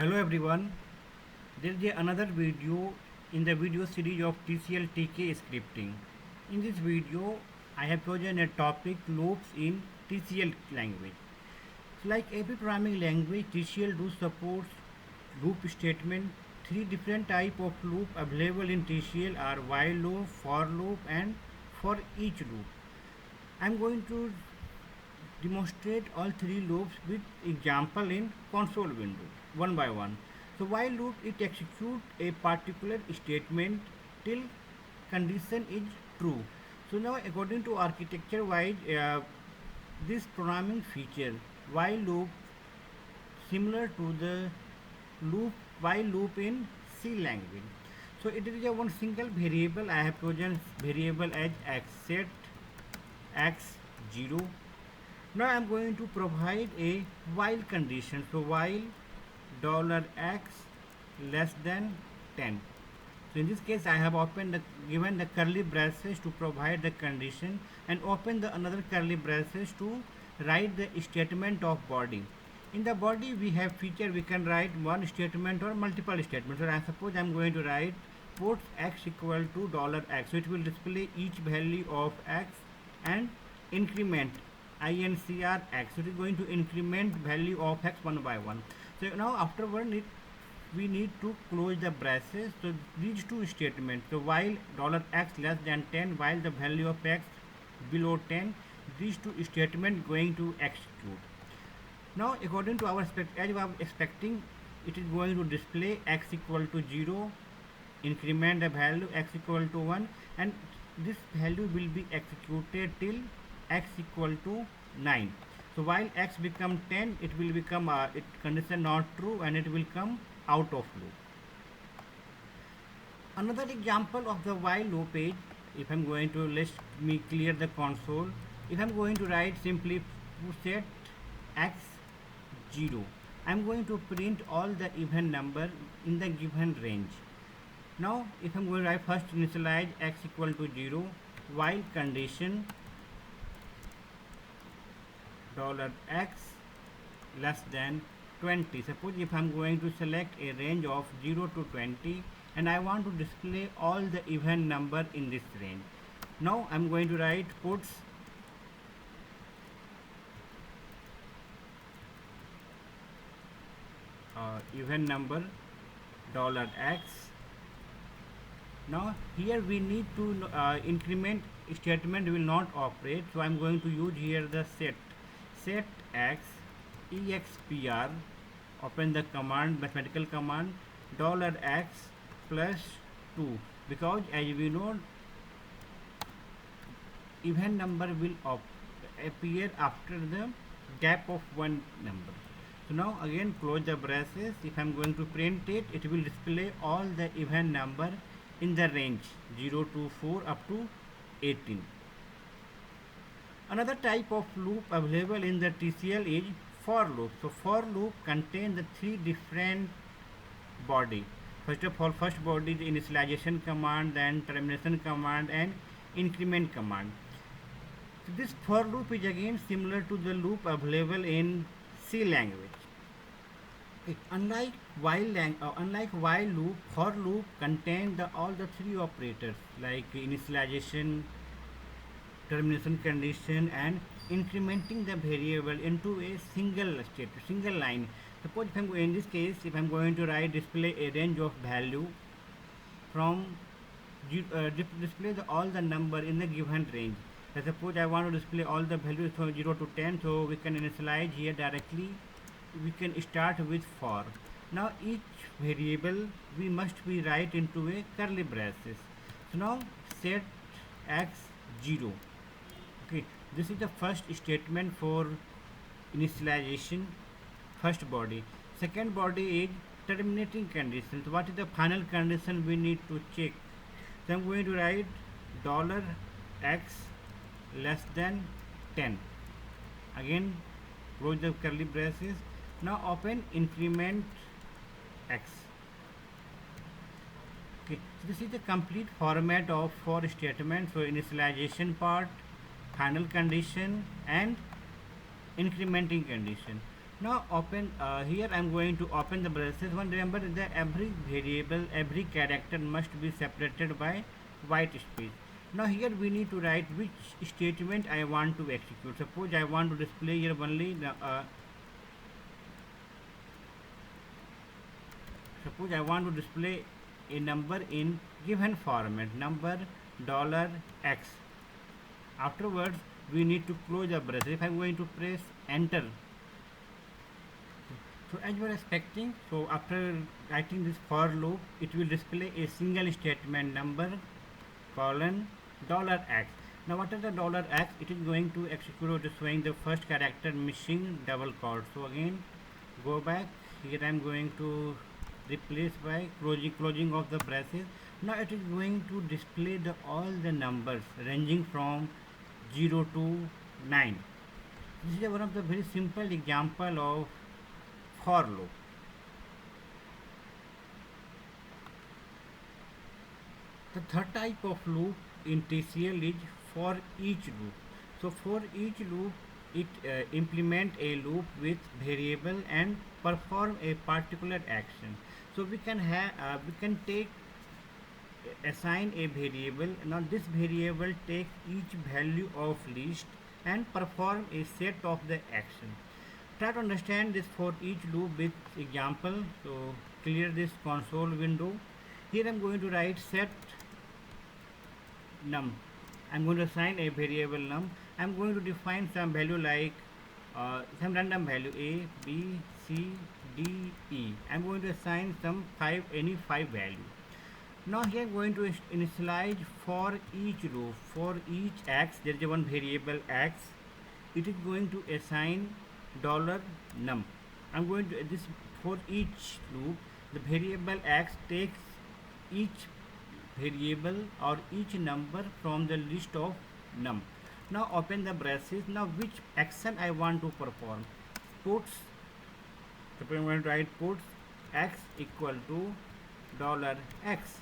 Hello everyone, there is another video in the video series of TCL TK scripting. In this video, I have chosen a topic loops in TCL language. So like every programming language, TCL do supports loop statement. Three different type of loop available in TCL are while loop, for loop and for each loop. I am going to demonstrate all three loops with example in console window one by one. So while loop it execute a particular statement till condition is true. So now according to architecture wise this programming feature while loop similar to the loop while loop in C language. So it is a one single variable. I have chosen variable as x set x 0. Now I am going to provide a while condition. So while $x less than 10. So in this case I have opened given the curly braces to provide the condition and open the another curly braces to write the statement of body. In the body we have feature we can write one statement or multiple statements. So I suppose I am going to write put x equal to $x. So it will display each value of x and increment incr x. So it is going to increment value of x one by one. So now afterward we need to close the braces. So these two statements, so while $x less than 10, while the value of x below 10, these two statements going to execute. Now according to our as we are expecting, it is going to display x equal to 0, increment the value x equal to 1, and this value will be executed till x equal to 9. So while x become 10, it will become it condition not true and it will come out of loop. Another example of the while loop is, if I'm going to let me clear the console, if I'm going to write simply set x 0, I'm going to print all the even number in the given range. Now if I'm going to write first initialize x equal to 0 while condition $x less than 20. Suppose if I'm going to select a range of 0 to 20 and I want to display all the even number in this range. Now I'm going to write puts even number $x. Now here we need to increment statement will not operate, so I'm going to use here the set x expr, open the command mathematical command $x plus 2, because as we know even number will appear after the gap of one number. So now again close the braces. If I'm going to print it, it will display all the even number in the range 0 to 4 up to 18. Another type of loop available in the TCL is for loop. So for loop contains the three different body. First of all, first body is the initialization command, then termination command and increment command. So this for loop is again similar to the loop available in C language. Unlike while loop, for loop contains all the three operators like initialization, termination condition and incrementing the variable into a single line. Suppose if I'm in this case, if I'm going to write display a range of value from display all the number in the given range. Suppose I want to display all the values from 0 to 10, so we can initialize here directly. We can start with for. Now each variable we must be write into a curly braces. So now set x 0. Okay, this is the first statement for initialization, first body. Second body is terminating condition. So what is the final condition we need to check? So I'm going to write $x less than 10. Again close the curly braces. Now open increment x. Okay, so this is the complete format of for statement. So initialization part, final condition and incrementing condition. Now open here I am going to open the braces. One, remember that every variable, every character must be separated by white space. Now here we need to write which statement I want to execute. Suppose I want to display here only the suppose I want to display a number in given format, number $x. Afterwards we need to close the braces. If I am going to press enter, so as you are expecting, so after writing this for loop, it will display a single statement, number colon $x. Now what is the $x? It is going to execute, showing the first character missing double quote. So again go back here, I am going to replace by closing of the braces. Now it is going to display all the numbers ranging from 0 to 9. This is one of the very simple example of for loop. The third type of loop in TCL is for each loop. So for each loop, it implement a loop with variable and perform a particular action. So we can take assign a variable. Now this variable take each value of list and perform a set of the action. Try to understand this for each loop with example. So clear this console window. Here I am going to write set num. I am going to assign a variable num. I am going to define some value like some random value a, b, c, d, e. I am going to assign some any 5 value. Now here I am going to initialize for each loop, for each x, there is one variable x. It is going to assign $num. I am going to this for each loop, the variable x takes each variable or each number from the list of num. Now open the braces. Now which action I want to perform? Puts, so I am going to write puts x equal to $x.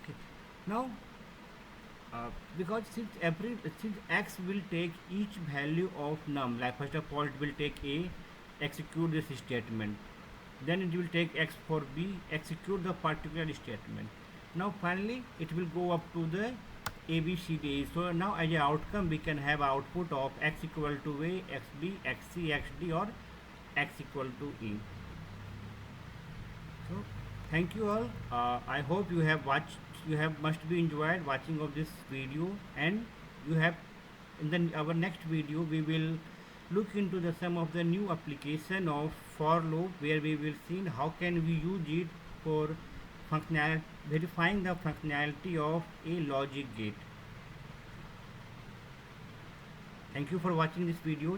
Okay. Now because since x will take each value of num, like first of all it will take a, execute this statement, then it will take x for b, execute the particular statement. Now finally it will go up to the a, b, c, d, e. So now as an outcome we can have output of x equal to a, xb, xc, xd, or x equal to e. So thank you all. I hope you have watched, you have must be enjoyed watching of this video, and you have in our next video we will look into the some of the new application of for loop, where we will see how can we use it for functionality, verifying the functionality of a logic gate. Thank you for watching this video.